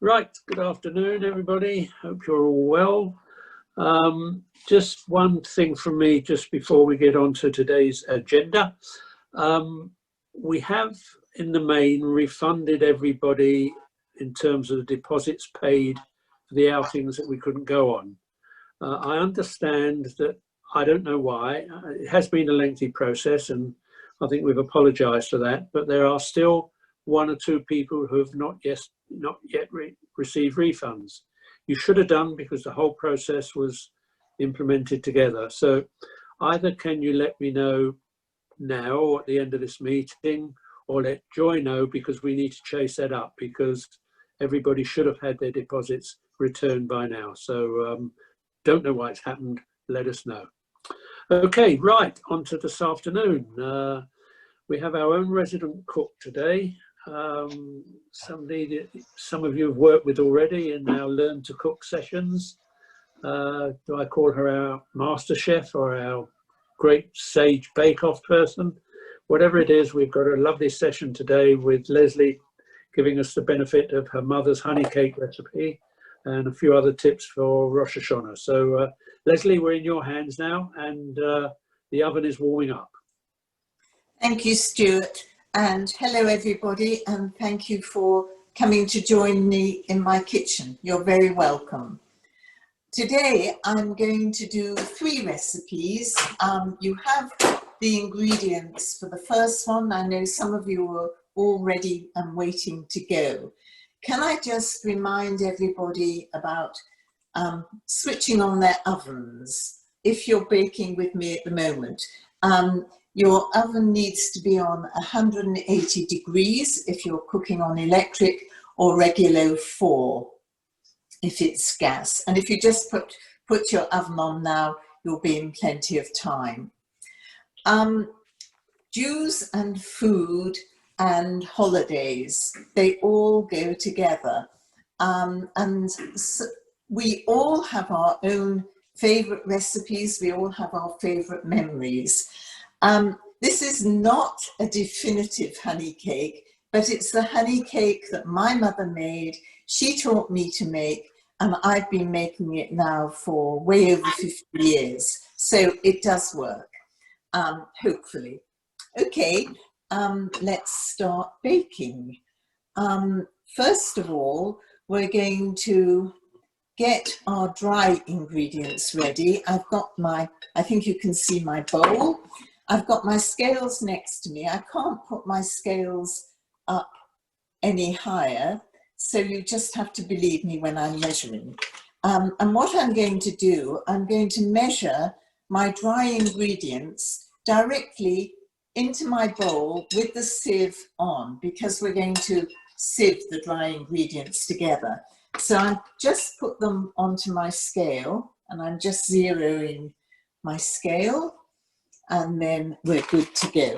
Right, good afternoon, everybody. Hope you're all well. Just one thing from me just before we get on to today's agenda. We have, in the main, refunded everybody in terms of the deposits paid for the outings that we couldn't go on. I understand that, I don't know why, it has been a lengthy process and I think we've apologised for that, but there are still one or two people who have not yet received refunds. You should have done, because the whole process was implemented together. So either can you let me know now or at the end of this meeting, or let Joy know, because we need to chase that up, because everybody should have had their deposits returned by now. So don't know why it's happened, let us know. Okay, right, on to this afternoon. We have our own resident cook today. Somebody that some of you have worked with already in our Learn to Cook sessions. Do I call her our master chef or our great sage bake-off person? Whatever it is, we've got a lovely session today with Lesley giving us the benefit of her mother's honey cake recipe and a few other tips for Rosh Hashanah. So Lesley, we're in your hands now, and the oven is warming up. Thank you, Stuart. And hello, everybody, and thank you for coming to join me in my kitchen. You're very welcome. Today, I'm going to do 3 recipes. You have the ingredients for the first one. I know some of you are already waiting to go. Can I just remind everybody about switching on their ovens if you're baking with me at the moment? Your oven needs to be on 180 degrees if you're cooking on electric, or regular 4 if it's gas. And if you just put your oven on now, you'll be in plenty of time. Jews and food and holidays, they all go together. And so we all have our own favourite recipes, we all have our favourite memories. This is not a definitive honey cake, but it's the honey cake that my mother made. She taught me to make, and I've been making it now for way over 50 years. So it does work, hopefully. Okay, let's start baking. First of all, we're going to get our dry ingredients ready. I've got I think you can see my bowl. I've got my scales next to me. I can't put my scales up any higher, so you just have to believe me when I'm measuring. And what I'm going to do, I'm going to measure my dry ingredients directly into my bowl with the sieve on, because we're going to sieve the dry ingredients together. So I just put them onto my scale, and I'm just zeroing my scale, and then we're good to go.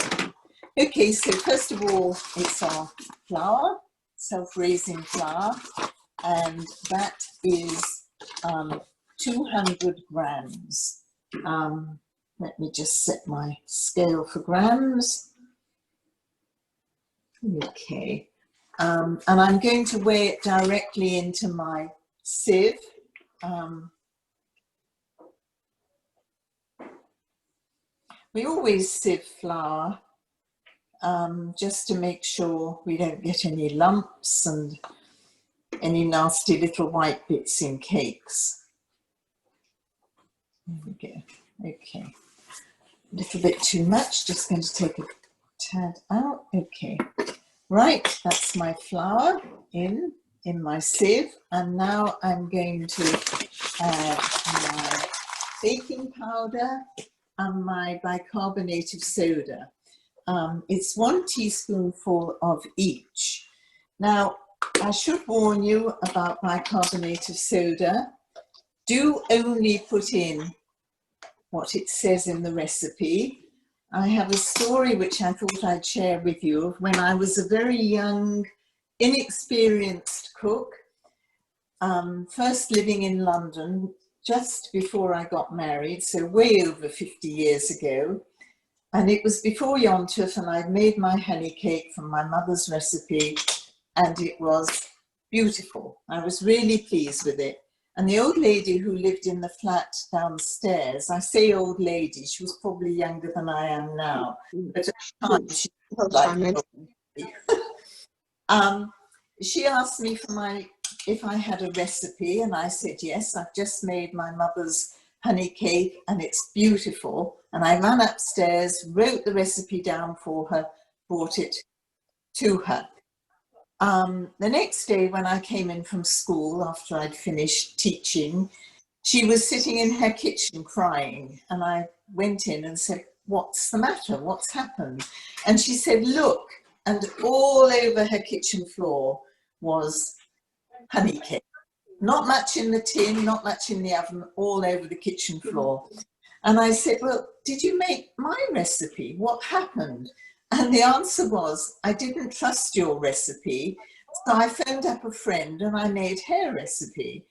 Okay, so first of all, it's our flour, self-raising flour, and that is 200 grams. Let me just set my scale for grams. Okay, and I'm going to weigh it directly into my sieve. We always sieve flour just to make sure we don't get any lumps and any nasty little white bits in cakes. There we go. Okay, a little bit too much, just going to take a tad out. Okay, right, that's my flour in my sieve, and now I'm going to add my baking powder and my bicarbonate of soda. It's 1 teaspoonful of each. Now, I should warn you about bicarbonate of soda. Do only put in what it says in the recipe. I have a story which I thought I'd share with you of when I was a very young, inexperienced cook, first living in London just before I got married, so way over 50 years ago. And it was before Yom Tov, and I'd made my honey cake from my mother's recipe, and it was beautiful. I was really pleased with it. And the old lady who lived in the flat downstairs, I say old lady, she was probably younger than I am now, but at the time she was like, she asked me for if I had a recipe, and I said yes. I've just made my mother's honey cake and it's beautiful. And I ran upstairs, wrote the recipe down for her, brought it to her. The next day when I came in from school after I'd finished teaching, she was sitting in her kitchen crying, and I went in and said, "What's the matter? What's happened?" And she said, "Look," and all over her kitchen floor was honey cake. Not much in the tin, not much in the oven, all over the kitchen floor. And I said, "Well, did you make my recipe? What happened?" And the answer was, "I didn't trust your recipe, so I phoned up a friend and I made her recipe."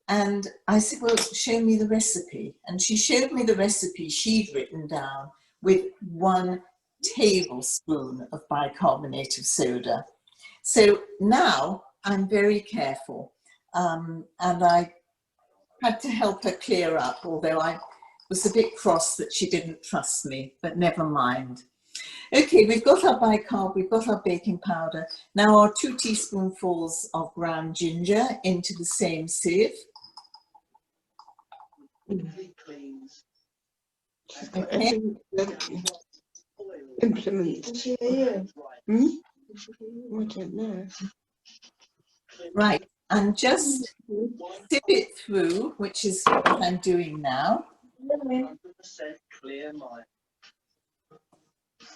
And I said, "Well, show me the recipe." And she showed me the recipe she'd written down with 1 tablespoon of bicarbonate of soda. So now I'm very careful. And I had to help her clear up, although I was a bit cross that she didn't trust me, but never mind. Okay, we've got our bicarb, we've got our baking powder. Now our 2 teaspoonfuls of ground ginger into the same sieve. Okay. Implement. Hmm? I don't know. Right, and just sip it through, which is what I'm doing now. 100% clear mind.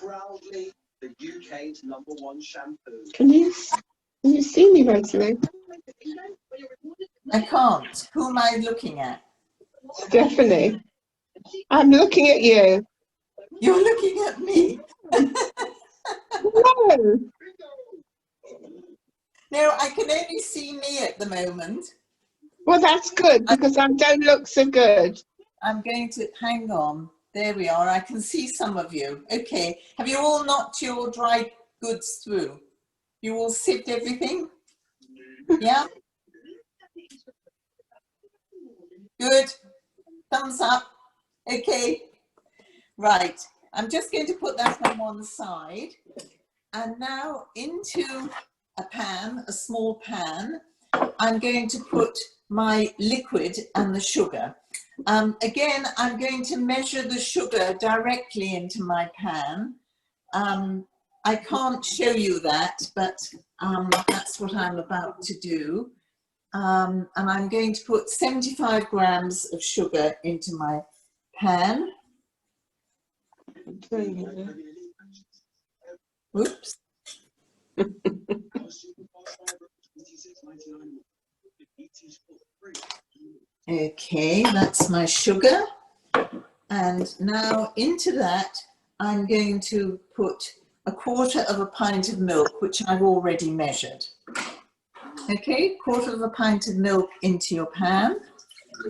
Proudly the UK's #1 shampoo. Can you see me, Lesley? I can't. Who am I looking at? Stephanie. I'm looking at you. You're looking at me. No. No, I can only see me at the moment. Well, that's good because I don't look so good. I'm going to, hang on. There we are. I can see some of you. Okay. Have you all knocked your dry goods through? You all sipped everything? Yeah? Good. Thumbs up. Okay. Right. I'm just going to put that on one side. And now into a pan, a small pan, I'm going to put my liquid and the sugar. Again, I'm going to measure the sugar directly into my pan. I can't show you that, but that's what I'm about to do. And I'm going to put 75 grams of sugar into my pan. Oops. Okay, that's my sugar. And now into that, I'm going to put 1/4 pint of milk, which I've already measured. Okay, 1/4 pint of milk into your pan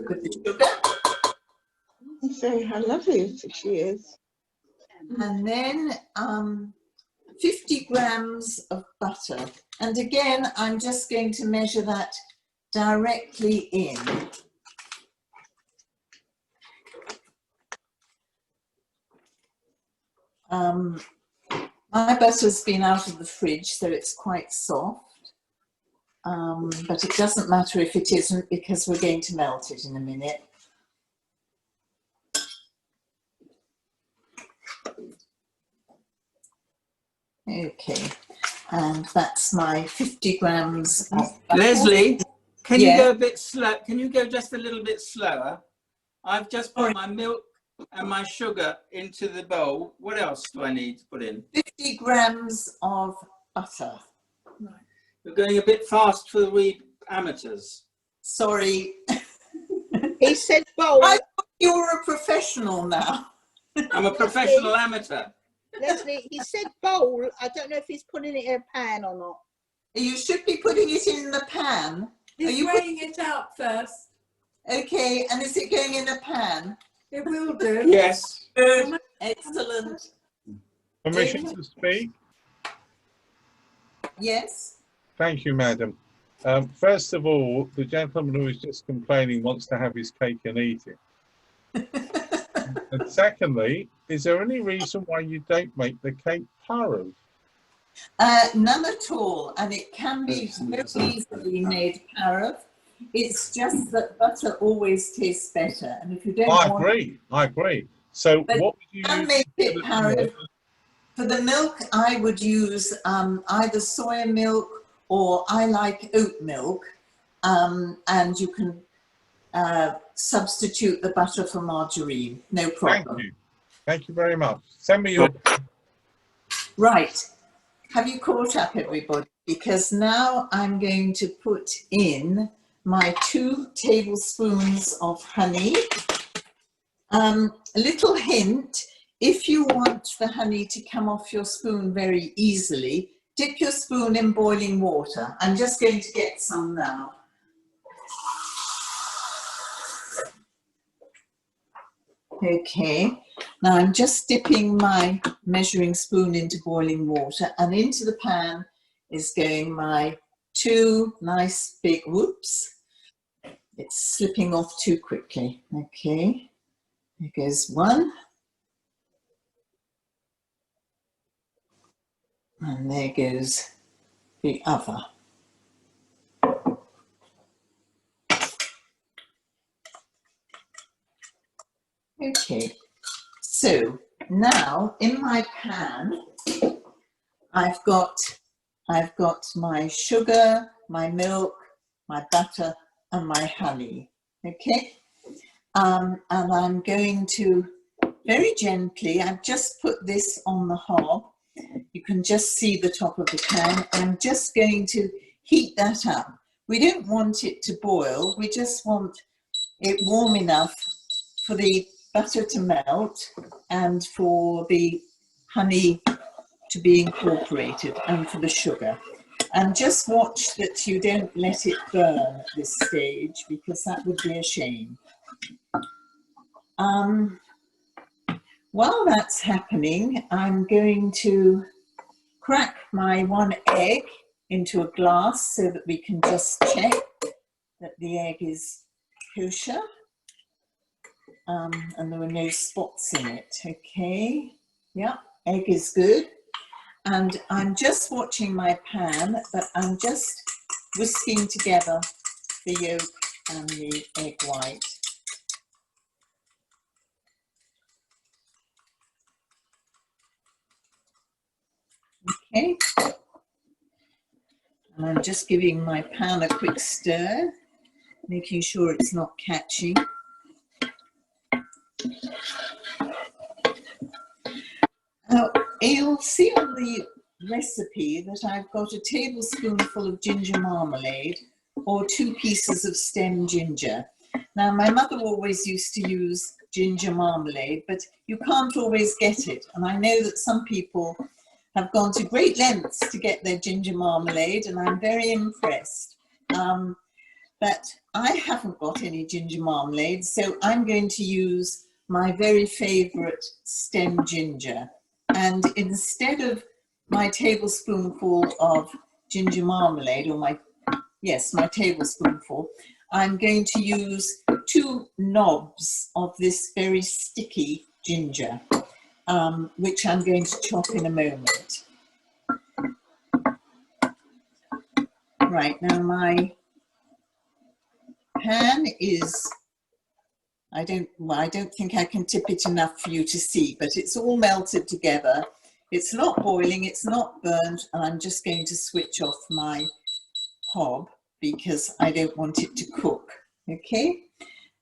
with the sugar. I'm saying how lovely she is. And then 50 grams of butter. And again, I'm just going to measure that directly in. My butter's been out of the fridge, so it's quite soft. But it doesn't matter if it isn't, because we're going to melt it in a minute. Okay, and that's my 50 grams of butter. Lesley, can Yeah. you go a bit slow? Can you go just a little bit slower? I've just put my milk and my sugar into the bowl. What else do I need to put in? 50 grams of butter. You're going a bit fast for the wee amateurs. Sorry. He said bowl. I thought you were a professional now. I'm a professional amateur. Lesley, he said bowl. I don't know if he's putting it in a pan or not. You should be putting it in the pan. He's weighing it out first. Okay, and is it going in a pan? It will do. Yes. Good. Excellent. Permission to speak? Yes. Thank you, madam. First of all, the gentleman who was just complaining wants to have his cake and eat it. And secondly, is there any reason why you don't make the cake Parav? None at all, and it can be very easily made Parav. It's just that butter always tastes better, and if you don't I want agree. So But what would you can use? make it Parav. For the milk, I would use either soya milk or I like oat milk, and you can substitute the butter for margarine, no problem. Thank you very much. Send me your. Right, have you caught up, everybody? Because now I'm going to put in my 2 tablespoons of honey. A little hint, if you want the honey to come off your spoon very easily, dip your spoon in boiling water. I'm just going to get some now. Okay, now I'm just dipping my measuring spoon into boiling water, and into the pan is going my 2 nice big, whoops, it's slipping off too quickly. Okay, there goes 1. And there goes the other. Okay, so now in my pan, I've got my sugar, my milk, my butter, and my honey. Okay, and I'm going to very gently, I've just put this on the hob. You can just see the top of the pan. I'm just going to heat that up. We don't want it to boil. We just want it warm enough for the butter to melt and for the honey to be incorporated and for the sugar. And just watch that you don't let it burn at this stage, because that would be a shame. While that's happening, I'm going to crack my 1 egg into a glass so that we can just check that the egg is kosher and there are no spots in it. Okay, yeah, egg is good. And I'm just watching my pan, but I'm just whisking together the yolk and the egg white. Okay, and I'm just giving my pan a quick stir, making sure it's not catching. Now, you'll see on the recipe that I've got a tablespoonful of ginger marmalade or 2 pieces of stem ginger. Now, my mother always used to use ginger marmalade, but you can't always get it. And I know that some people have gone to great lengths to get their ginger marmalade, and I'm very impressed. But I haven't got any ginger marmalade, so I'm going to use my very favourite stem ginger. And instead of my tablespoonful of ginger marmalade, or my tablespoonful, I'm going to use 2 knobs of this very sticky ginger, which I'm going to chop in a moment. Right, now my pan is, I don't think I can tip it enough for you to see, but it's all melted together. It's not boiling, it's not burnt, and I'm just going to switch off my hob because I don't want it to cook. Okay,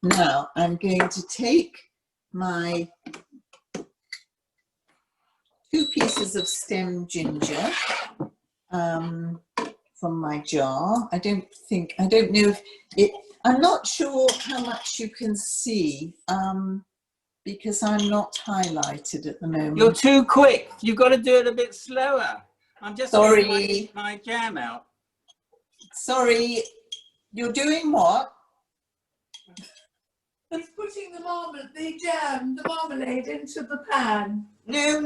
now I'm going to take my 2 pieces of stem ginger from my jar. I don't know if it, I'm not sure how much you can see because I'm not highlighted at the moment. You're too quick. You've got to do it a bit slower. I'm just Sorry. my jam out. Sorry, you're doing what? He's putting the marmalade into the pan. No,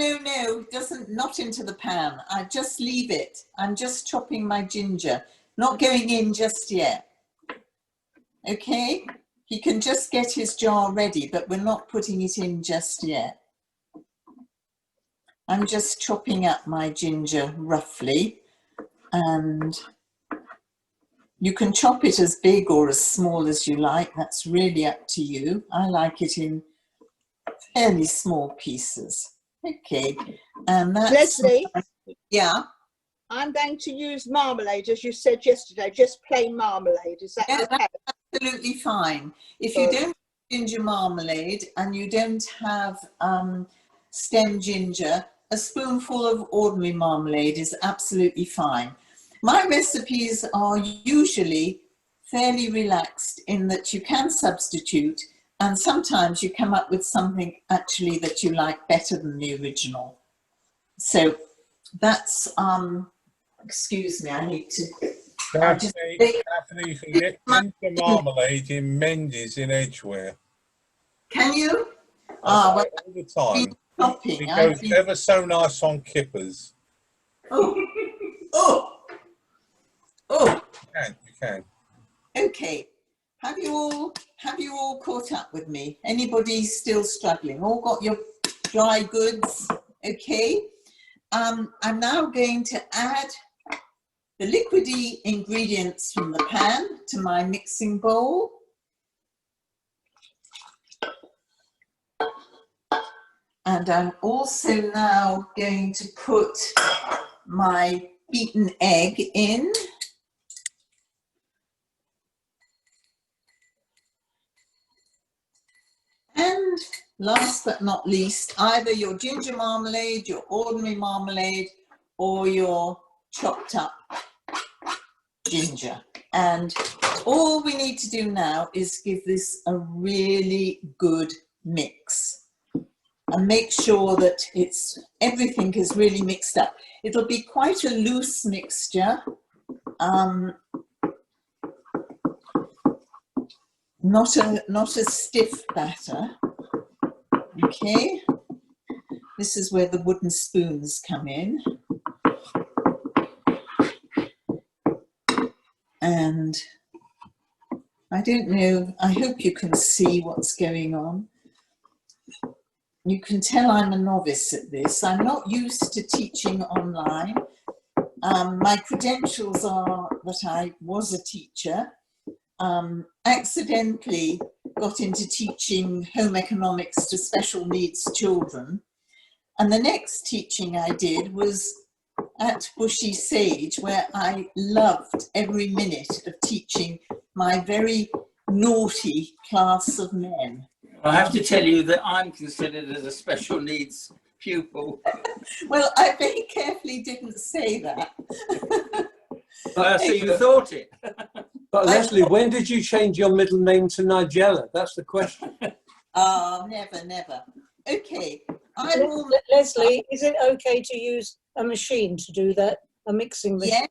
not into the pan. I just leave it. I'm just chopping my ginger. Not going in just yet. Okay, he can just get his jar ready, but we're not putting it in just yet. I'm just chopping up my ginger roughly, and you can chop it as big or as small as you like. That's really up to you. I like it in fairly small pieces. Okay, and that's... Lesley, Yeah? I'm going to use marmalade, as you said yesterday, just plain marmalade. Is that Yeah, okay? that's absolutely fine. If you don't have ginger marmalade and you don't have stem ginger, a spoonful of ordinary marmalade is absolutely fine. My recipes are usually fairly relaxed in that you can substitute, and sometimes you come up with something actually that you like better than the original. So that's, excuse me, I need to... Daphne, Daphne, you can get ginger marmalade in Mendy's in Edgware. Can you? I buy Well, it all the time. shopping. It goes ever so nice on kippers. Oh, oh, oh. You can. Okay. Have you all caught up with me? Anybody still struggling? All got your dry goods? Okay. I'm now going to add the liquidy ingredients from the pan to my mixing bowl. And I'm also now going to put my beaten egg in. And last but not least, either your ginger marmalade, your ordinary marmalade, or your chopped up ginger. And all we need to do now is give this a really good mix and make sure that everything is really mixed up. It'll be quite a loose mixture, not a stiff batter. Okay, this is where the wooden spoons come in. And I don't know, I hope you can see what's going on. You can tell I'm a novice at this. I'm not used to teaching online. My credentials are that I was a teacher, accidentally got into teaching home economics to special needs children. And the next teaching I did was at Bushy Sage, where I loved every minute of teaching my very naughty class of men. I have to tell you that I'm considered as a special needs pupil. Well, I very carefully didn't say that. So you thought it. But Lesley, when did you change your middle name to Nigella? That's the question. Never, never. Okay. Lesley, is it okay to use a machine to do that, a mixing machine?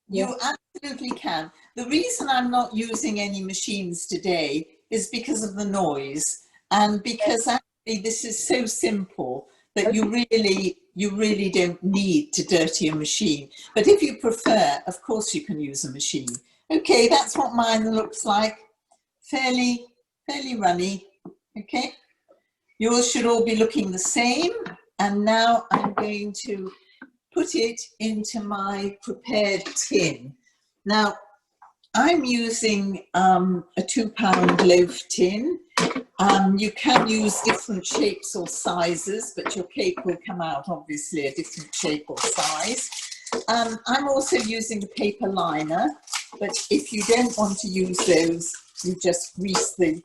Yeah, you absolutely can. The reason I'm not using any machines today is because of the noise, and because actually this is so simple that you really don't need to dirty a machine. But if you prefer, of course you can use a machine. Okay, that's what mine looks like. Fairly runny. Okay, yours should all be looking the same. And now I'm going to put it into my prepared tin. Now, I'm using a 2-pound loaf tin. You can use different shapes or sizes, but your cake will come out obviously a different shape or size. I'm also using a paper liner, but if you don't want to use those, you just grease the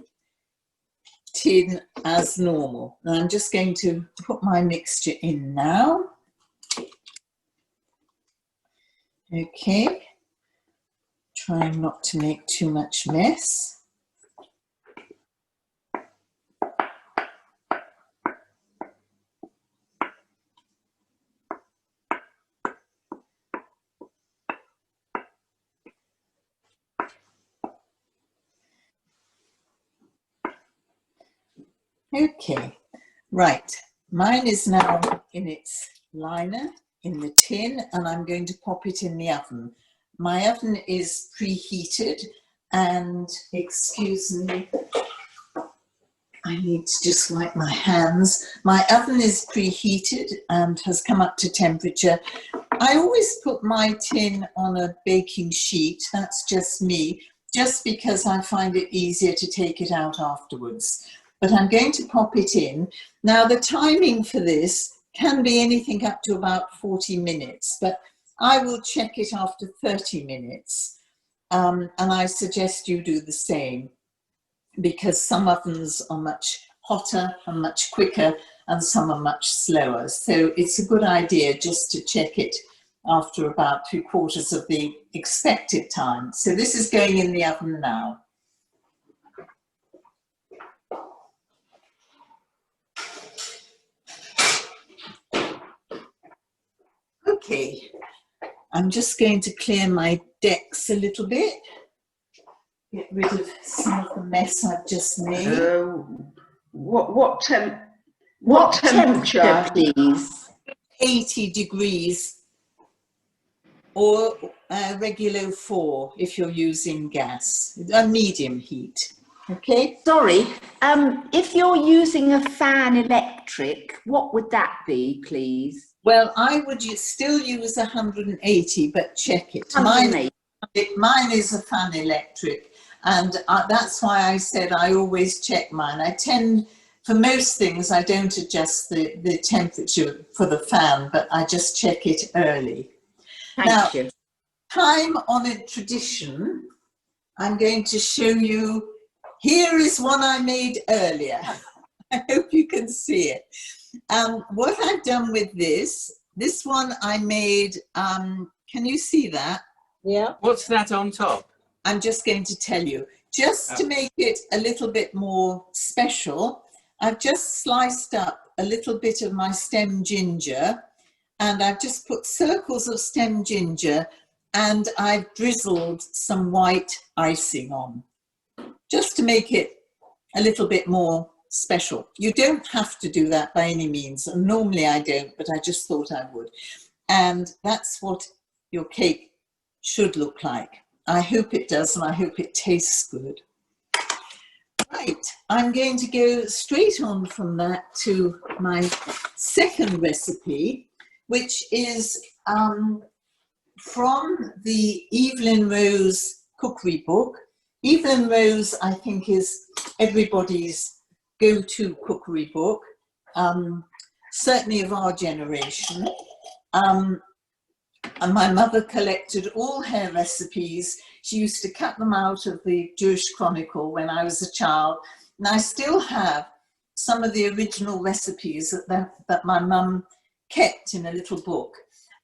tin as normal. And I'm just going to put my mixture in now. Okay, trying not to make too much mess. Okay, right, mine is now in its liner, in the tin, and I'm going to pop it in the oven. My oven is preheated, and excuse me, I need to just wipe my hands. My oven is preheated and has come up to temperature. I always put my tin on a baking sheet, that's just me, just because I find it easier to take it out afterwards. But I'm going to pop it in. Now the timing for this can be anything up to about 40 minutes, but I will check it after 30 minutes. And I suggest you do the same, because some ovens are much hotter and much quicker and some are much slower. So it's a good idea just to check it after about 3/4 of the expected time. So this is going in the oven now. Okay, I'm just going to clear my decks a little bit. Get rid of some of the mess I've just made. What temperature, please? 80 degrees or regular 4 if you're using gas, a medium heat. Okay. Sorry, if you're using a fan electric, what would that be, please? Well, I would still use 180, but check it. 180. Mine is a fan electric, and that's why I said I always check mine. I tend, for most things, I don't adjust the temperature for the fan, but I just check it early. Thank you. Time-honoured tradition, I'm going to show you. Here is one I made earlier. I hope you can see it. What I've done with this one I made, can you see that? Yeah. What's that on top? I'm just going to tell you. Just to make it a little bit more special, I've just sliced up a little bit of my stem ginger, and I've just put circles of stem ginger, and I've drizzled some white icing on, just to make it a little bit more special. You don't have to do that by any means, and normally I don't, but I just thought I would. And that's what your cake should look like. I hope it does, and I hope it tastes good. Right, I'm going to go straight on from that to my second recipe, which is from the Evelyn Rose cookery book. Evelyn Rose, I think, is everybody's go-to cookery book, certainly of our generation. And my mother collected all her recipes. She used to cut them out of the Jewish Chronicle when I was a child. And I still have some of the original recipes that my mum kept in a little book.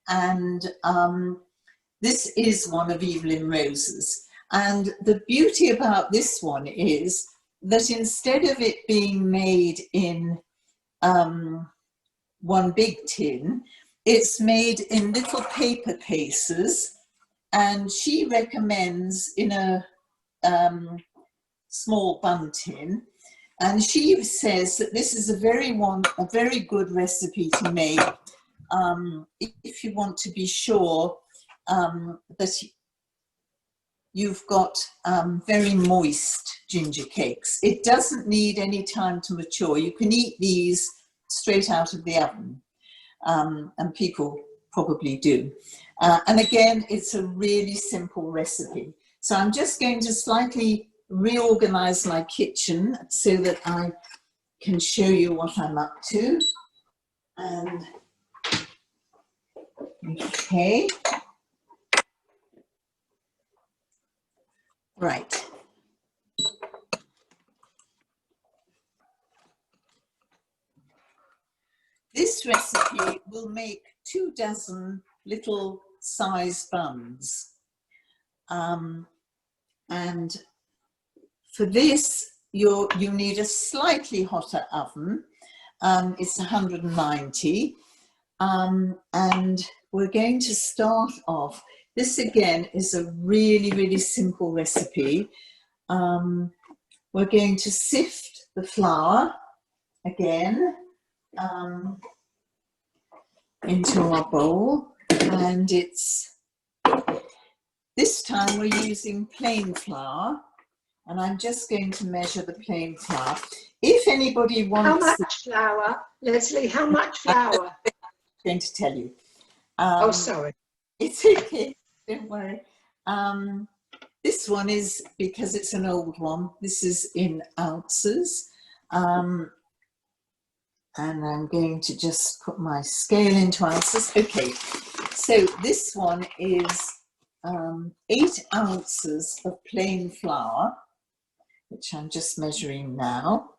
And this is one of Evelyn Rose's. And the beauty about this one is that instead of it being made in one big tin, it's made in little paper cases, and she recommends in a small bun tin. And she says that this is a very good recipe to make if you want to be sure that you've got very moist ginger cakes. It doesn't need any time to mature. You can eat these straight out of the oven, and people probably do. And again, it's a really simple recipe. So I'm just going to slightly reorganize my kitchen so that I can show you what I'm up to. And okay. Right. This recipe will make 2 dozen little size buns. And for this, you need a slightly hotter oven. It's 190. And we're going to start off. This again is a really, really simple recipe. We're going to sift the flour again into our bowl, and it's This time we're using plain flour, and I'm just going to measure the plain flour. If anybody wants... How much flour? Lesley, how much flour? I'm going to tell you. Oh, sorry. It's okay, don't worry. This one is, because it's an old one, this is in ounces. And I'm going to just put my scale into ounces. Okay, so this one is 8 ounces of plain flour, which I'm just measuring now.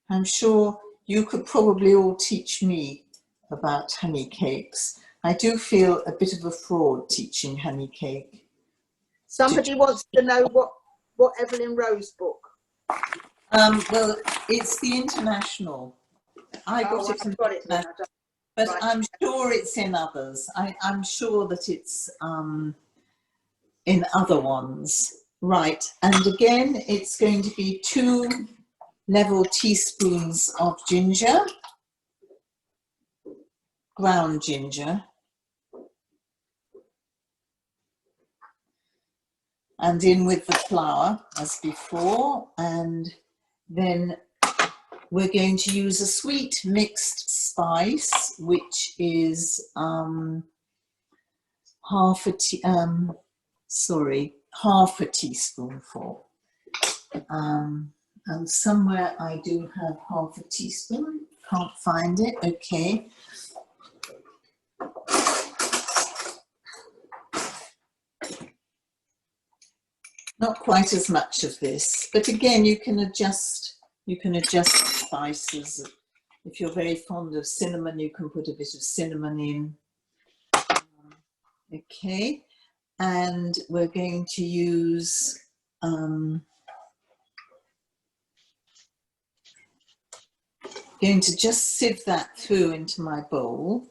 I'm sure you could probably all teach me about honey cakes. I do feel a bit of a fraud teaching honey cake. Somebody wants to know what Evelyn Rose book. Well, it's the International. I got it from got it then, but right. I'm sure it's in others. I'm sure that it's in other ones. Right, and again, it's going to be 2 level teaspoons of ginger, ground ginger, and in with the flour as before, and then we're going to use a sweet mixed spice, which is half a teaspoonful. And somewhere I do have half a teaspoon, can't find it, okay. Not quite as much of this, but again, you can adjust spices. If you're very fond of cinnamon, you can put a bit of cinnamon in. Okay, and we're going to use going to just sieve that through into my bowl.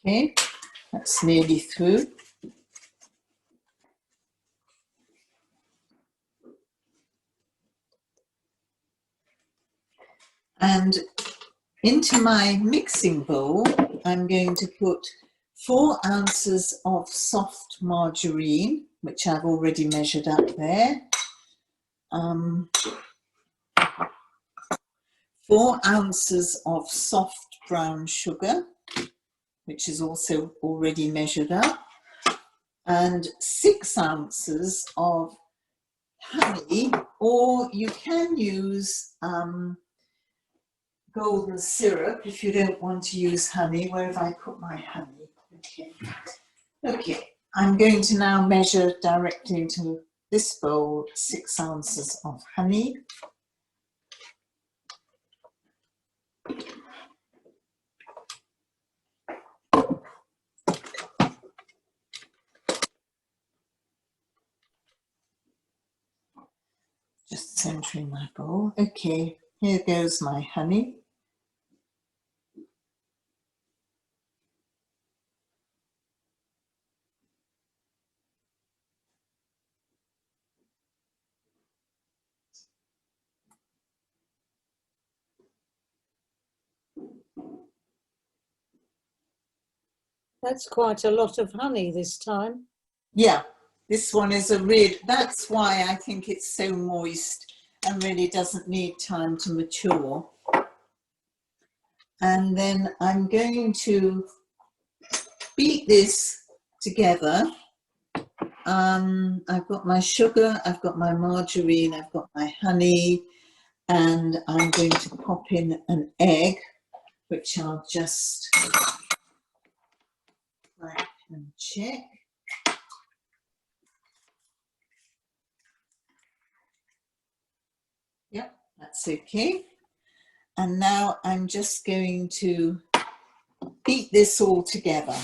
Okay, that's nearly through. And into my mixing bowl, I'm going to put 4 ounces of soft margarine, which I've already measured up there. 4 ounces of soft brown sugar, which is also already measured up, and 6 ounces of honey, or you can use golden syrup if you don't want to use honey. Where have I put my honey? Okay. Okay, I'm going to now measure directly into this bowl 6 ounces of honey. Just centering my bowl. Okay, here goes my honey. That's quite a lot of honey this time. Yeah, this one is a real, that's why I think it's so moist and really doesn't need time to mature. And then I'm going to beat this together. I've got my sugar, I've got my margarine, I've got my honey, and I'm going to pop in an egg, which I'll just crack and check. Yep, that's okay. And now I'm just going to beat this all together.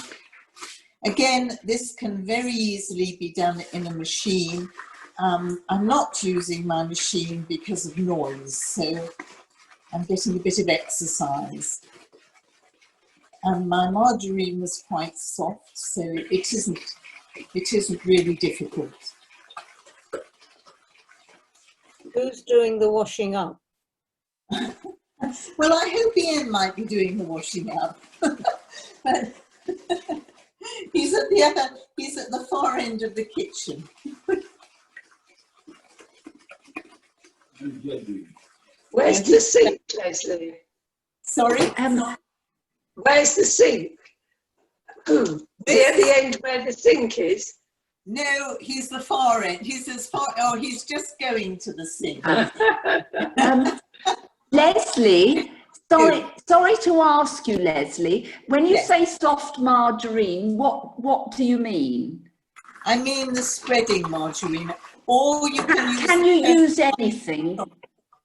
Again, this can very easily be done in a machine. I'm not using my machine because of noise, so I'm getting a bit of exercise. And my margarine was quite soft, so it isn't really difficult. Who's doing the washing up? Well, I hope Ian might be doing the washing up. But he's at the far end of the kitchen. Where's the sink, Lesley? Sorry? Where's the sink? Is he at the end where the sink is? No, he's the far end. He's as far, oh, he's just going to the sink. Lesley, sorry to ask you, Lesley, when you say soft margarine, what do you mean? I mean the spreading margarine, or you can use... Can you use anything?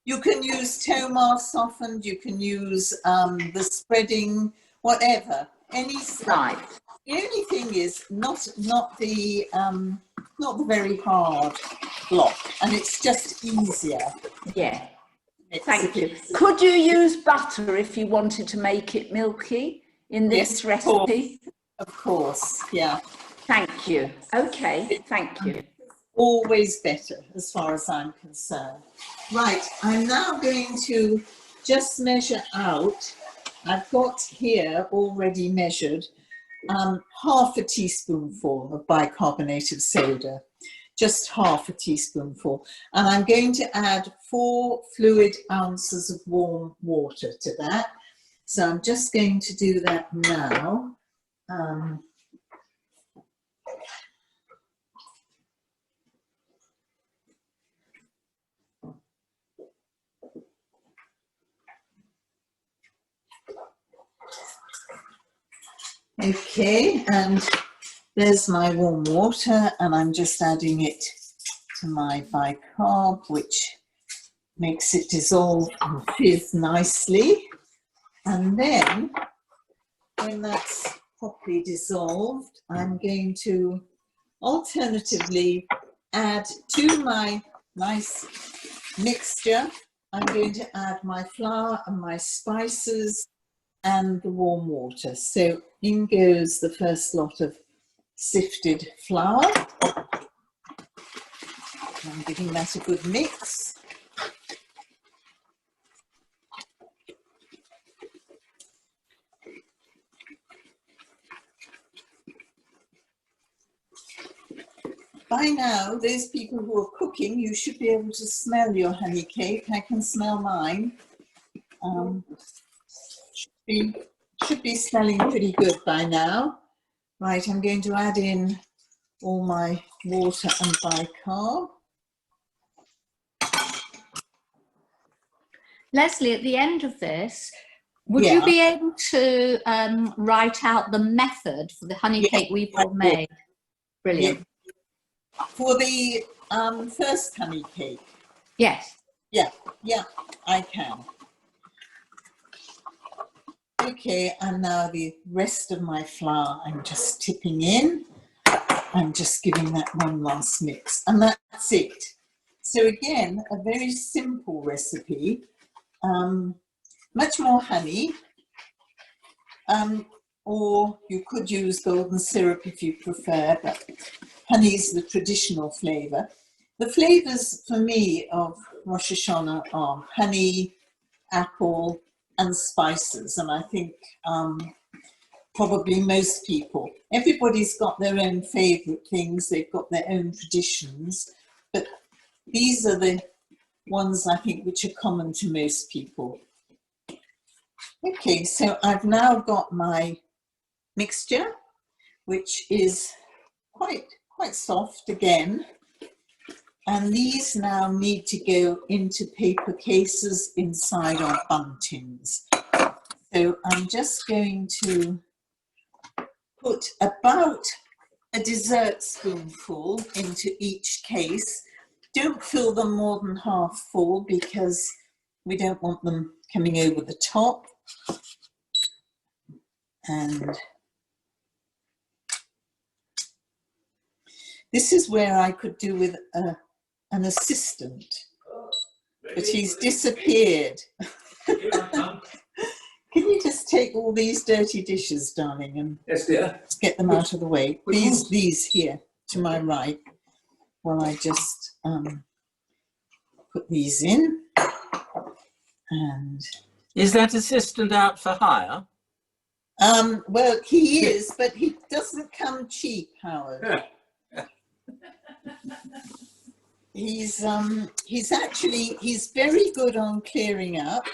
You can use Tomar softened, you can use the spreading, whatever, any... Right. The only thing is not the very hard block, and it's just easier. Yeah. Thank you. Could you use butter if you wanted to make it milky in this recipe? Of course, yeah. Thank you. Okay, thank you. Always better, as far as I'm concerned. Right, I'm now going to just measure out. I've got here already measured half a teaspoonful of bicarbonate of soda. Just half a teaspoonful, and I'm going to add 4 fluid ounces of warm water to that. So I'm just going to do that now. Okay, and there's my warm water, and I'm just adding it to my bicarb, which makes it dissolve and fizz nicely. And then, when that's properly dissolved, I'm going to alternatively add to my nice mixture, I'm going to add my flour and my spices and the warm water. So in goes the first lot of sifted flour. I'm giving that a good mix. By now, those people who are cooking, you should be able to smell your honey cake. I can smell mine. Should be smelling pretty good by now. Right, I'm going to add in all my water and bicarb. Lesley, at the end of this, would you be able to write out the method for the honey cake we've all made? Brilliant. Yeah. For the first honey cake? Yes. Yeah, I can. Okay, and now the rest of my flour I'm just tipping in. I'm just giving that one last mix, and that's it. So again, a very simple recipe. Much more honey, or you could use golden syrup if you prefer, but honey is the traditional flavour. The flavours for me of Rosh Hashanah are honey, apple and spices, and I think probably most people, everybody's got their own favourite things, they've got their own traditions, but these are the ones I think which are common to most people. Okay, so I've now got my mixture, which is quite soft again, and these now need to go into paper cases inside our bun tins. So I'm just going to put about a dessert spoonful into each case. Don't fill them more than half full because we don't want them coming over the top. And this is where I could do with an assistant, but he's disappeared. Can you just take all these dirty dishes, darling, and Yes, dear. get them out of the way? These here to my right. Well, I just put these in. And is that assistant out for hire? well, he is, but he doesn't come cheap, Howard. He's very good on clearing up.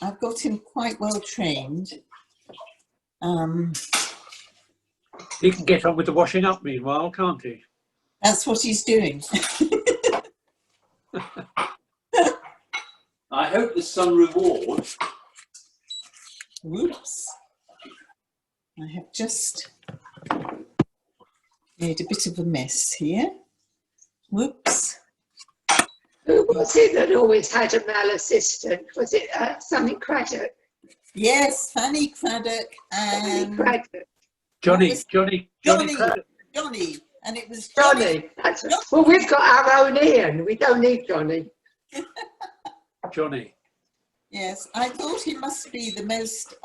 I've got him quite well trained. He can get on with the washing up meanwhile, can't he? That's what he's doing. I hope there's some reward. Whoops. I have just made a bit of a mess here. Whoops. Who was it that always had a male assistant? Was it something Craddock? Yes, Fanny Craddock and Johnny. And it was Johnny. Well, we've got our own Ian. We don't need Johnny. Johnny. Yes, I thought he must be the most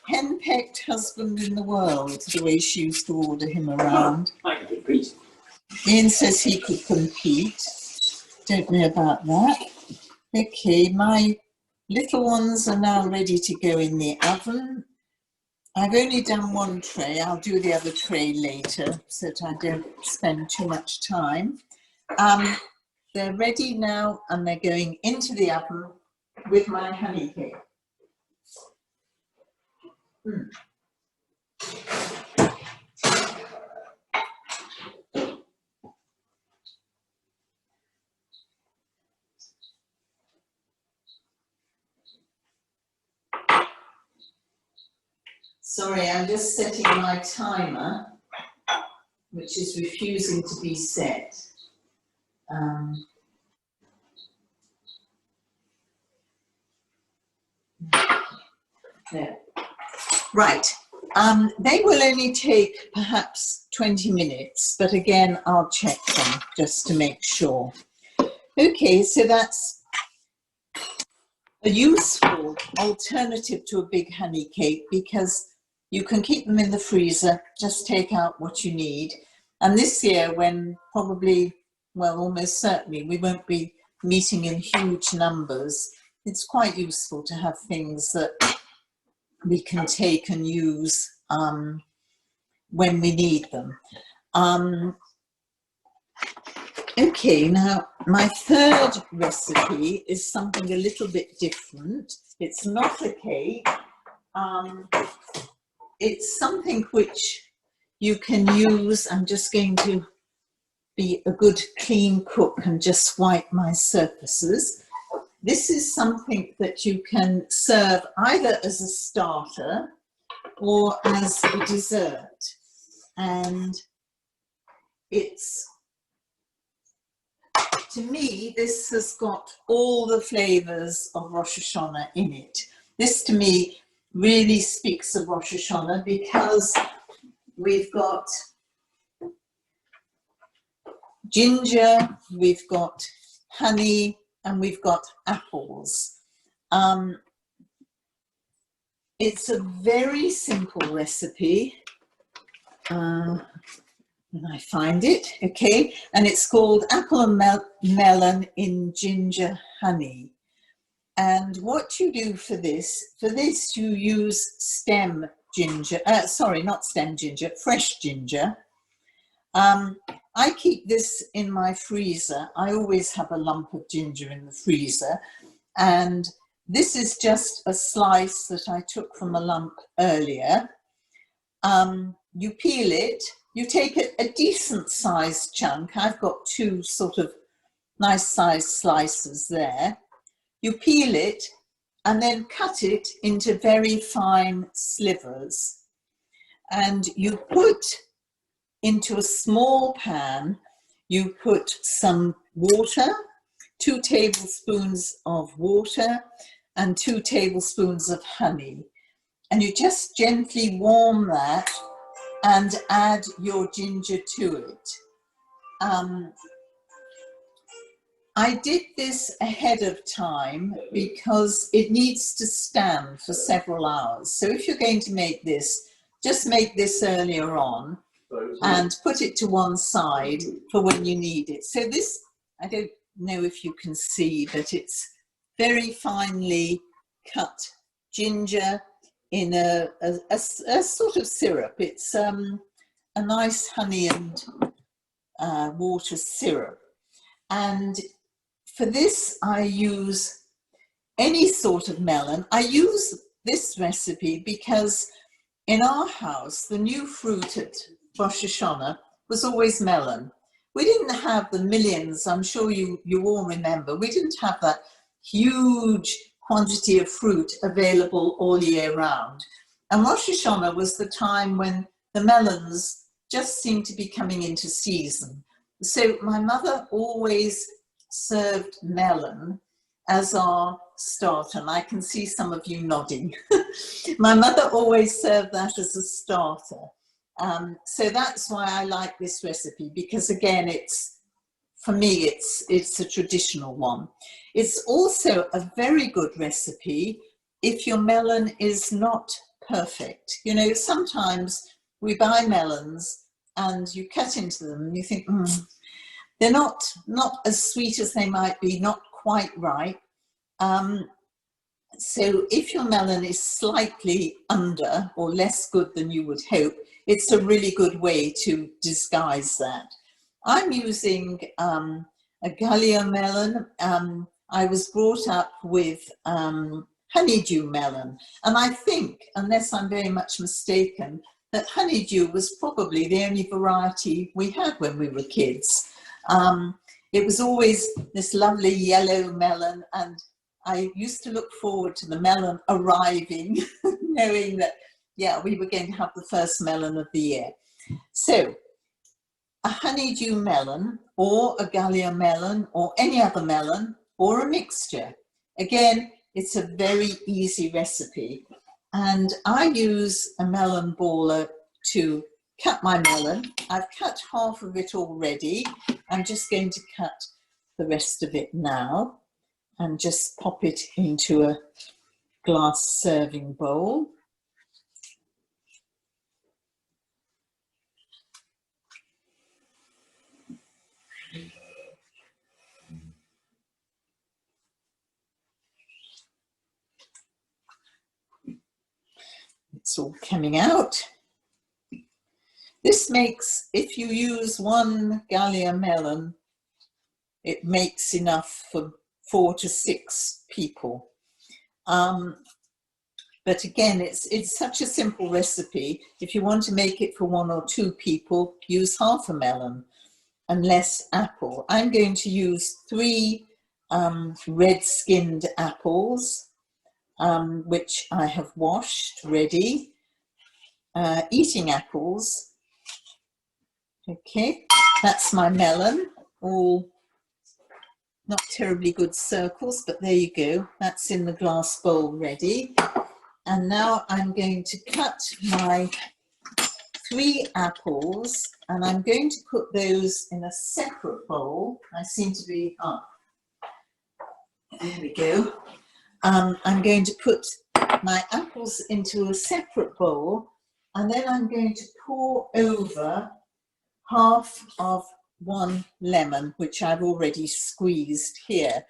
henpecked husband in the world, the way she used to order him around. I can compete. Ian says he could compete. Don't know about that. Okay, my little ones are now ready to go in the oven. I've only done one tray. I'll do the other tray later so that I don't spend too much time. They're ready now and they're going into the oven with my honey cake. Sorry, I'm just setting my timer, which is refusing to be set. There. Right. They will only take perhaps 20 minutes, but again, I'll check them just to make sure. Okay, so that's a useful alternative to a big honey cake because you can keep them in the freezer, just take out what you need. And this year, when probably, well, almost certainly, we won't be meeting in huge numbers, it's quite useful to have things that we can take and use when we need them. Okay, now my third recipe is something a little bit different. It's not a cake. It's something which you can use. I'm just going to be a good clean cook and just wipe my surfaces. This is something that you can serve either as a starter or as a dessert. And it's, to me, this has got all the flavours of Rosh Hashanah in it. This, to me, really speaks of Rosh Hashanah because we've got ginger, we've got honey, and we've got apples. It's a very simple recipe. When I find it, okay, and it's called apple and melon in ginger honey. And what you do for this you use stem ginger, sorry, not stem ginger, fresh ginger. I keep this in my freezer. I always have a lump of ginger in the freezer. And this is just a slice that I took from a lump earlier. You peel it, you take a decent sized chunk. I've got two sort of nice sized slices there. You peel it and then cut it into very fine slivers. And you put into a small pan, you put some water, 2 tablespoons of water and 2 tablespoons of honey. and you just gently warm that and add your ginger to it. I did this ahead of time because it needs to stand for several hours. So if you're going to make this, just make this earlier on and put it to one side for when you need it. So this, I don't know if you can see, but it's very finely cut ginger in a sort of syrup. It's a nice honey and water syrup. And for this, I use any sort of melon. I use this recipe because in our house, the new fruit at Rosh Hashanah was always melon. We didn't have the millions, I'm sure you all remember, we didn't have that huge quantity of fruit available all year round. And Rosh Hashanah was the time when the melons just seemed to be coming into season. So my mother always served melon as our starter, and I can see some of you nodding. My mother always served that as a starter. So that's why I like this recipe, because again, for me, it's a traditional one. It's also a very good recipe if your melon is not perfect. You know, sometimes we buy melons and you cut into them and you think, they're not as sweet as they might be, not quite right. So if your melon is slightly under or less good than you would hope, it's a really good way to disguise that. I'm using a Gallia melon. I was brought up with honeydew melon, and I think, unless I'm very much mistaken, that honeydew was probably the only variety we had when we were kids. It was always this lovely yellow melon, and I used to look forward to the melon arriving, knowing that, yeah, we were going to have the first melon of the year. So a honeydew melon or a Gallia melon or any other melon or a mixture. Again, it's a very easy recipe. And I use a melon baller to cut my melon. I've cut half of it already. I'm just going to cut the rest of it now and just pop it into a glass serving bowl. It's all coming out. This makes, if you use one Gallia melon, it makes enough for 4 to 6 people. But again, it's such a simple recipe. If you want to make it for 1 or 2 people, use half a melon and less apple. I'm going to use 3 red-skinned apples, which I have washed ready. Eating apples. Okay, that's my melon, all not terribly good circles, but there you go. That's in the glass bowl ready. And now I'm going to cut my 3 apples, and I'm going to put those in a separate bowl. I seem to be up. There we go. I'm going to put my apples into a separate bowl, and then I'm going to pour over half of 1 lemon, which I've already squeezed here.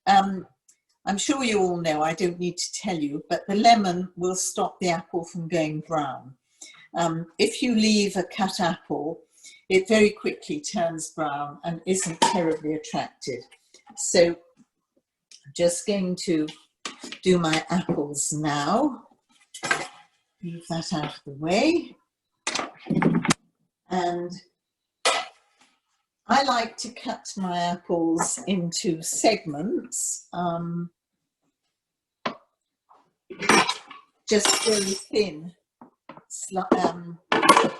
I'm sure you all know, I don't need to tell you, but the lemon will stop the apple from going brown. If you leave a cut apple, it very quickly turns brown and isn't terribly attractive. So I'm just going to do my apples now. Move that out of the way. And I like to cut my apples into segments, just very thin.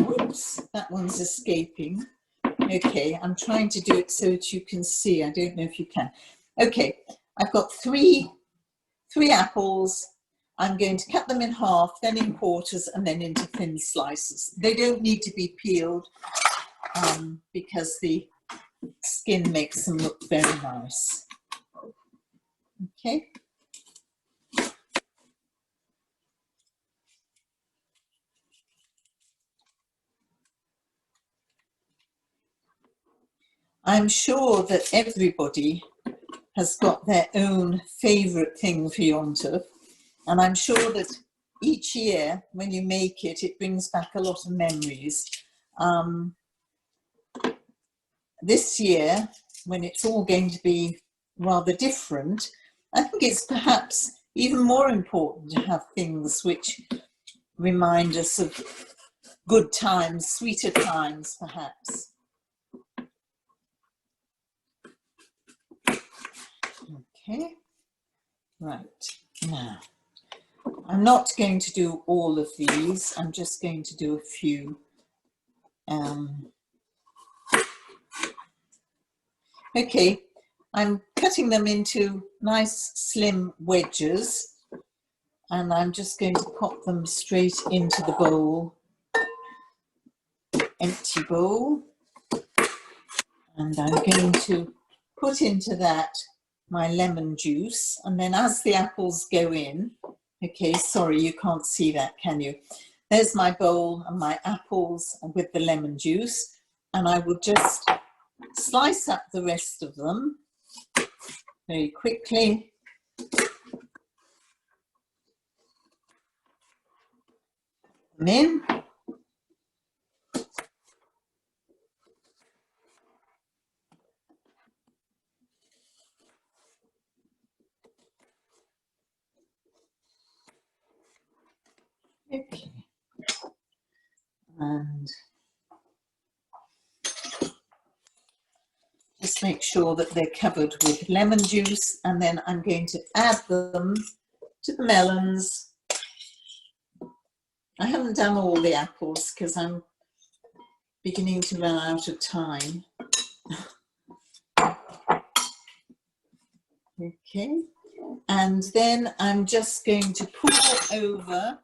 Oops, that one's escaping. Okay, I'm trying to do it so that you can see. I don't know if you can. Okay, I've got three apples. I'm going to cut them in half, then in quarters, and then into thin slices. They don't need to be peeled because the skin makes them look very nice. Okay. I'm sure that everybody has got their own favourite thing for Yom Tov, and I'm sure that each year when you make it, it brings back a lot of memories. This year, when it's all going to be rather different, I think it's perhaps even more important to have things which remind us of good times, sweeter times, perhaps. Okay, right, now, I'm not going to do all of these, I'm just going to do a few. Okay, I'm cutting them into nice slim wedges, and I'm just going to pop them straight into the bowl, empty bowl, and I'm going to put into that my lemon juice, and then as the apples go in, okay, sorry, you can't see that, can you? There's my bowl and my apples with the lemon juice, and I will just slice up the rest of them very quickly. Them in. Okay. And just make sure that they're covered with lemon juice, and then I'm going to add them to the melons. I haven't done all the apples because I'm beginning to run out of time. Okay, and then I'm just going to pour over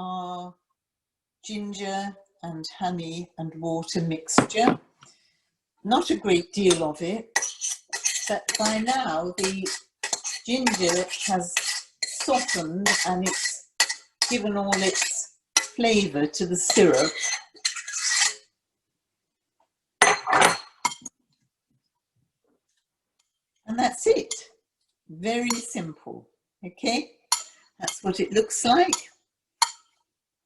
our ginger and honey and water mixture. Not a great deal of it, but by now the ginger has softened and it's given all its flavour to the syrup. And that's it. Very simple. Okay, that's what it looks like.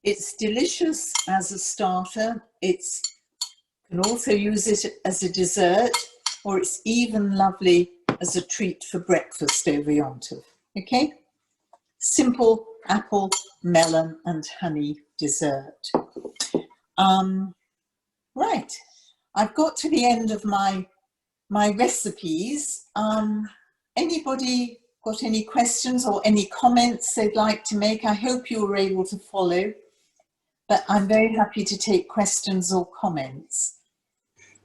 It's delicious as a starter. You can also use it as a dessert, or it's even lovely as a treat for breakfast over Yom Tov. Okay, simple apple, melon and honey dessert. Right, I've got to the end of my recipes. Anybody got any questions or any comments they'd like to make? I hope you were able to follow, but I'm very happy to take questions or comments.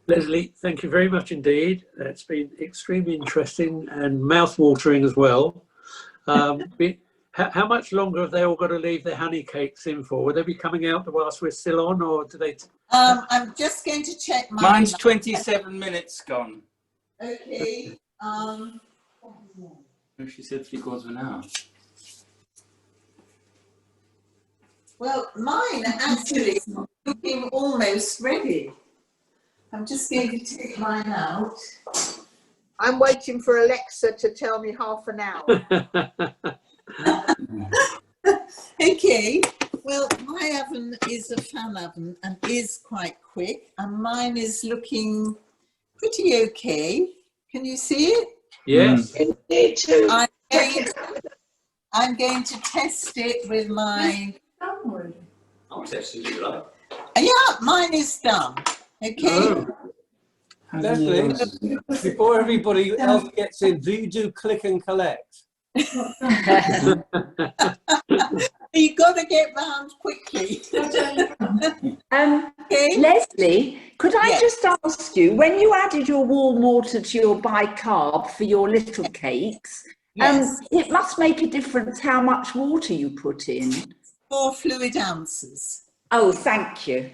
Lesley, thank you very much indeed. That's been extremely interesting and mouth-watering as well. How much longer have they all got to leave their honey cakes in for? Will they be coming out whilst we're still on, or do they? I'm just going to check my... Mine's 27 minutes gone. Okay. She said 3/4 of an hour. Well, mine are actually looking almost ready. I'm just going to take mine out. I'm waiting for Alexa to tell me half an hour. Okay, well, my oven is a fan oven and is quite quick, and mine is looking pretty okay. Can you see it? Yes. I'm going to test it with my... I'll test it if you like. Yeah, mine is done. Okay. Oh. Lesley, before everybody else gets in, do you do click and collect? You've got to get round quickly. Okay. Lesley, could I just ask you, when you added your warm water to your bicarb for your little cakes, Yes. It must make a difference how much water you put in. 4 fluid ounces. Oh, thank you.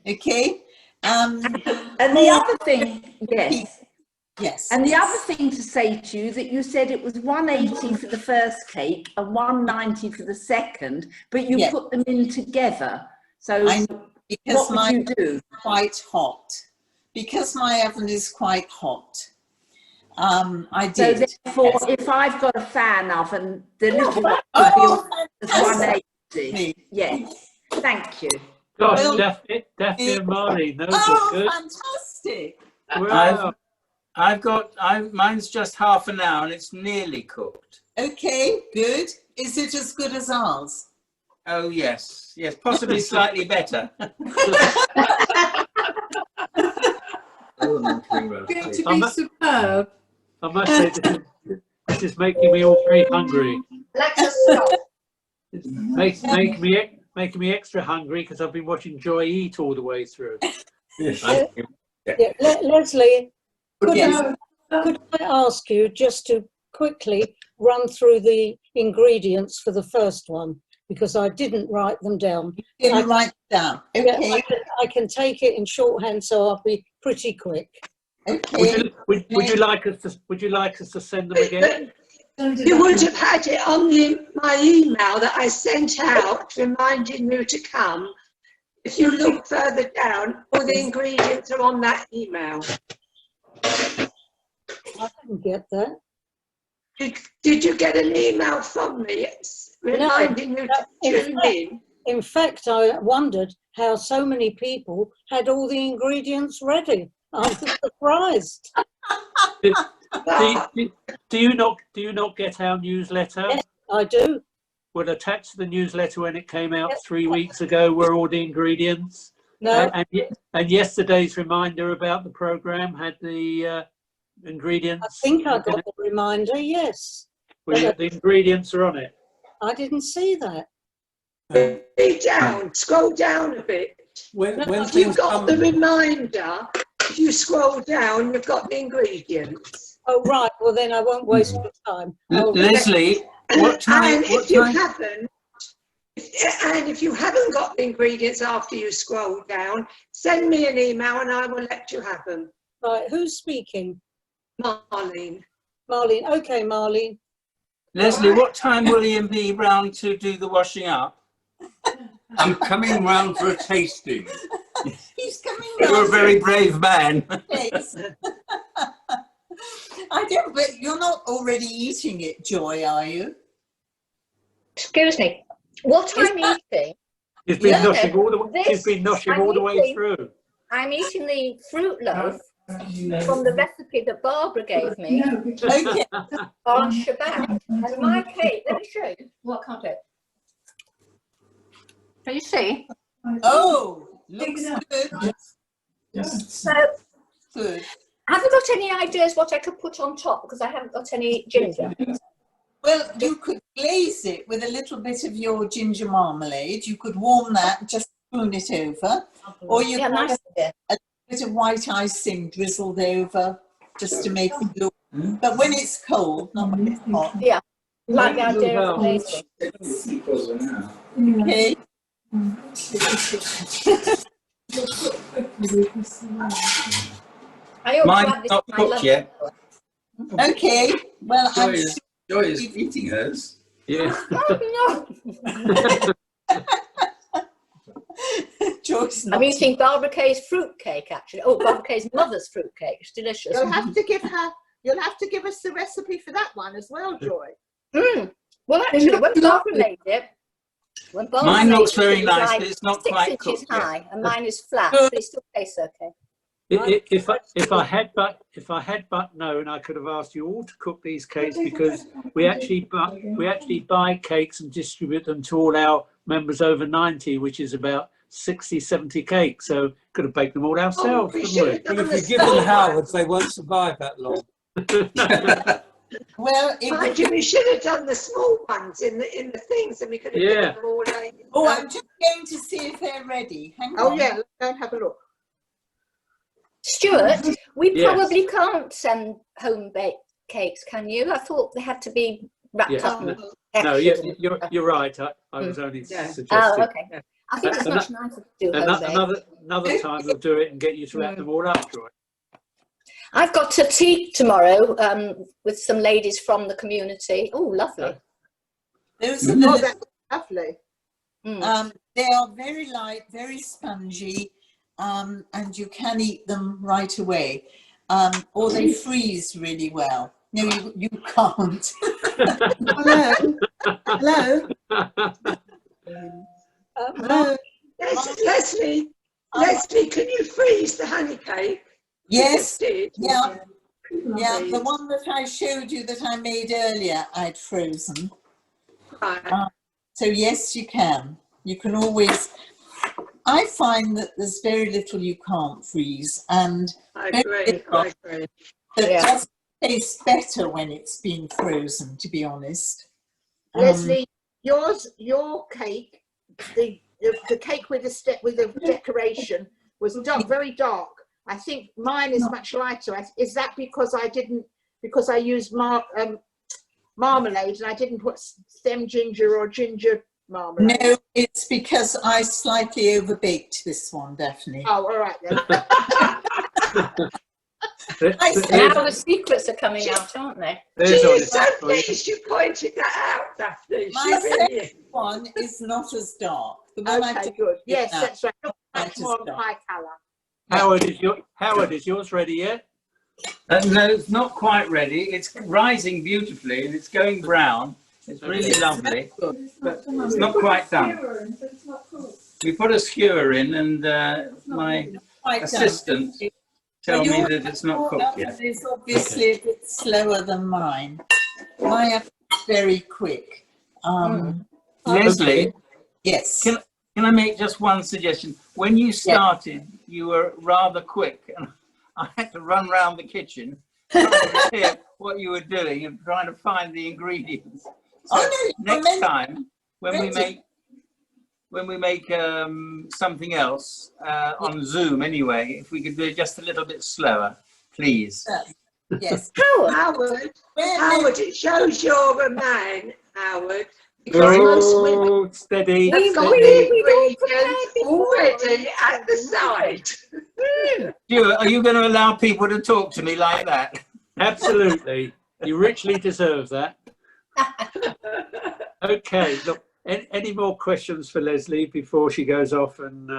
Okay. And the other thing, yes. Yes. And the other thing to say to you, that you said it was 180 for the first cake and 190 for the second, but you put them in together. So because what would you do? Quite hot. Because my oven is quite hot. I did. So therefore, if I've got a fan oven, the little one Oh, is 180. Yes. Thank you. Gosh, Daphne and Marlene, those are good. Fantastic. Wow. Mine's just half an hour and it's nearly cooked. Okay, good. Is it as good as ours? Oh, yes. Yes, possibly slightly better. Going to be superb. I must say, this is making me all very hungry. It's making me extra hungry because I've been watching Joy eat all the way through. Yes. Lesley, could I ask you just to quickly run through the ingredients for the first one, because I didn't write them down. Didn't write them down. Okay. Yeah, I can take it in shorthand, so I'll be pretty quick. Okay. Would you like us to send them again? You would have had it on my email that I sent out reminding you to come. If you look further down, all the ingredients are on that email. I didn't get that. Did you get an email from me reminding you to tune in? In fact, I wondered how so many people had all the ingredients ready. I was surprised. Do you not get our newsletter? Yes, I do. Well, attached to the newsletter when it came out 3 weeks ago were all the ingredients. No. And yesterday's reminder about the programme had the ingredients. I think I got the reminder, yes. Well, the ingredients are on it. I didn't see that. Scroll down a bit. When you've got the reminder, if you scroll down, you've got the ingredients. Oh, right. Well, then I won't waste your time. Lesley, what time? And if you haven't got the ingredients after you scroll down, send me an email and I will let you have them. Right. Who's speaking? Marlene. Marlene. Okay, Marlene. Lesley, what time will Ian be round to do the washing up? I'm coming round for a tasting. He's coming You're a round. very brave man. Yes. I don't, but you're not already eating it, Joy, are you? Excuse me. What I'm eating. She's been noshing all the way through. I'm eating the fruit loaf from the recipe that Barbara gave me on Shabbat. And my cake, let me show you. What can't it? Can you see? Oh, looks good. So, good. Have you got any ideas what I could put on top? Because I haven't got any ginger. Well, you could glaze it with a little bit of your ginger marmalade. You could warm that, just spoon it over. Or you could have a bit of white icing drizzled over just to make it look. But when it's cold, not when it's hot. Yeah, like the idea of glazing. Okay. Mine's not cooked yet. Okay. Well, Joy is eating hers. Yeah. I'm eating Barbara Kay's fruit cake, actually. Oh, Barbara Kay's mother's fruit cake. It's delicious. You'll have to give us the recipe for that one as well, Joy. Well, actually, when Barbara made it, mine looks very nice, but it's not quite 6 inches cooked high, and mine is flat, but it still tastes okay. If I had but known, I could have asked you all to cook these cakes, because we actually buy cakes and distribute them to all our members over 90, which is about 60-70 cakes. So could have baked them all ourselves, couldn't we? Well, if you give them Howards, they won't survive that long. Well, we should have done the small ones in the things, and we could have given them all away. Oh, I'm just going to see if they're ready. Hang on. Oh yeah, let's go and have a look. Stuart, we Yes. probably can't send home baked cakes, can you? I thought they had to be wrapped Yeah, up. no, you're right. I was only suggesting. Oh, okay. I think it's much nicer to do homemade. Another time we'll do it and get you to wrap them all up, Joy. I've got a tea tomorrow with some ladies from the community. Oh, lovely. That's lovely. They are very light, very spongy, and you can eat them right away. Or they freeze really well. No, you can't. Hello? Hello? Hello? Lesley, Lesley, can you freeze the honey cake? Yes. Yeah. Yeah, the one that I showed you that I made earlier, I'd frozen. Right. So yes, you can. You can always. I find that there's very little you can't freeze, and I agree. It just tastes better when it's been frozen. To be honest, Lesley, your cake, the cake with the decoration was very dark. I think mine is much lighter. Is that because I used marmalade and I didn't put stem ginger or ginger marmalade? No, it's because I slightly overbaked this one, Daphne. Oh, all right then. Now the secrets are coming out, aren't they? She is so pleased you pointed that out, Daphne. My second one is not as dark. The one Okay, good. Yes, that's right. Much more high colour. Howard, is yours ready yet? No, it's not quite ready. It's rising beautifully and it's going brown. It's really lovely, but it's not quite done. We put a skewer in, and my assistant tell me that it's not cooked yet. It's obviously a bit slower than mine. Mine is very quick. Lesley, yes. Can I make just one suggestion? When you started, you were rather quick, and I had to run around the kitchen trying to hear what you were doing and trying to find the ingredients. So next time, when we make something else on Zoom, anyway, if we could do it just a little bit slower, please. Yes. Howard, it shows you're a man, Howard. Oh, steady. We've got the ingredients already at the side. Are you going to allow people to talk to me like that? Absolutely. You richly deserve that. Okay. Look, any more questions for Lesley before she goes off and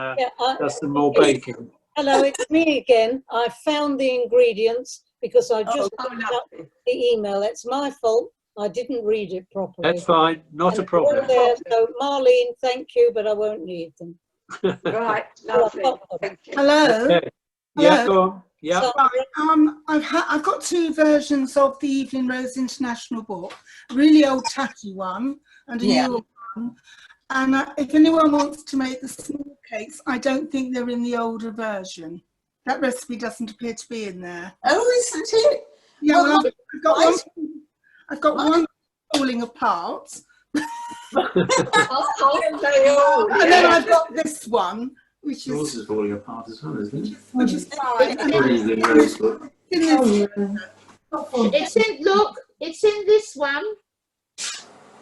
does some more baking? Hello, it's me again. I found the ingredients because I just looked up the email. It's my fault. I didn't read it properly. That's fine. Not a problem. There, so Marlene, thank you, but I won't need them. Right, lovely. Hello? Okay. Yeah, go on. Yeah. Sorry, I've got two versions of the Evelyn Rose International book, a really old tacky one and a newer one. And if anyone wants to make the small cakes, I don't think they're in the older version. That recipe doesn't appear to be in there. Oh, isn't it? Yeah, well, I've got one falling apart. And then I've got this one, which Yours is falling apart as well, isn't it? which is fine. It's in this one.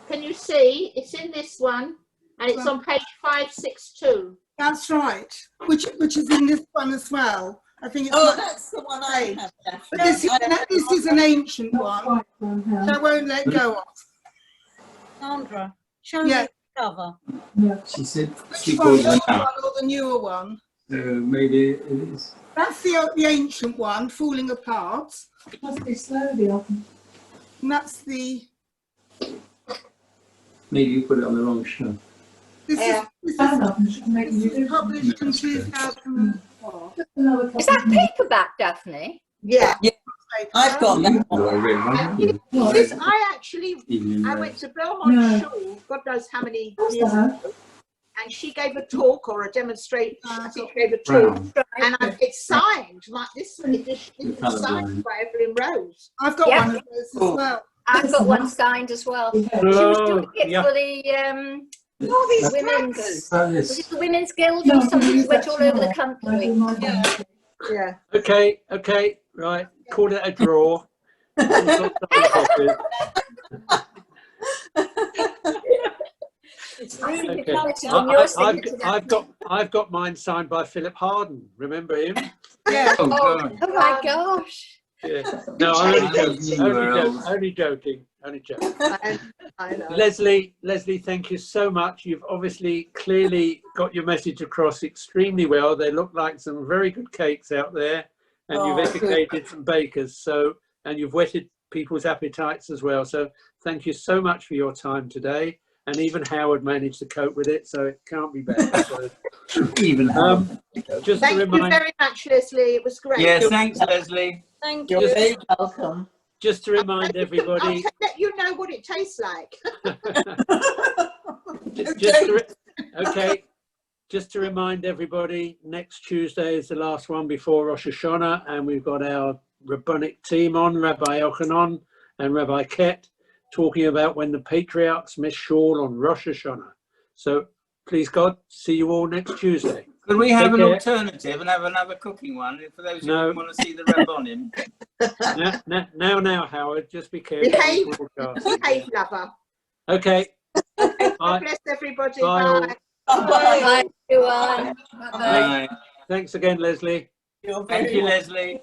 Can you see? It's in this one, and it's on page 562. That's right. Which is in this one as well. I think it's that's the one I have. But this is an ancient one, which I won't let go of. Sandra, show me the cover. She said Which one, the old one or the newer one? maybe it is. That's the ancient one, falling apart. It must be slowly up. And that's the... Maybe you put it on the wrong shelf. This is published in 2004. Is that paperback, Daphne? Yeah. I've got that. I went to Belmont School, God knows how many years ago, and she gave a talk or a demonstration. I think she gave a talk, and it's signed. This edition is signed by Evelyn Rose. I've got one of those as well. I've got one signed as well. She was doing it for the Women's Guild or something. She went all over the country. Yeah. Okay, right. Call it a draw. It's really Okay. counting on your signature. I've got mine signed by Philip Harden. Remember him? Yeah. Oh my gosh. Yeah. No, I'm only joking. Only joking. I know. Lesley, thank you so much. You've obviously clearly got your message across extremely well. They look like some very good cakes out there, and you've educated some bakers. So, and you've whetted people's appetites as well. So, thank you so much for your time today. And even Howard managed to cope with it, so it can't be bad. So, even just Thank to remind, you very much, Lesley. It was great. Yeah, thanks, Lesley. Thank You're you. very welcome. just to remind everybody. I'll let you know what it tastes like. Okay. Just to remind everybody, next Tuesday is the last one before Rosh Hashanah, and we've got our rabbinic team on, Rabbi Elchanan and Rabbi Ket, talking about when the patriarchs miss shul on Rosh Hashanah. So please God, see you all next Tuesday. Could we have Take an care. alternative and have another cooking one for those who No. want to see the Rabbonim? Now, Howard, just be careful. Behave, lover. Okay. God bless everybody. Bye all. Bye. Bye, everyone. Bye. Thanks again, Lesley. You're Thank very you, welcome. Lesley.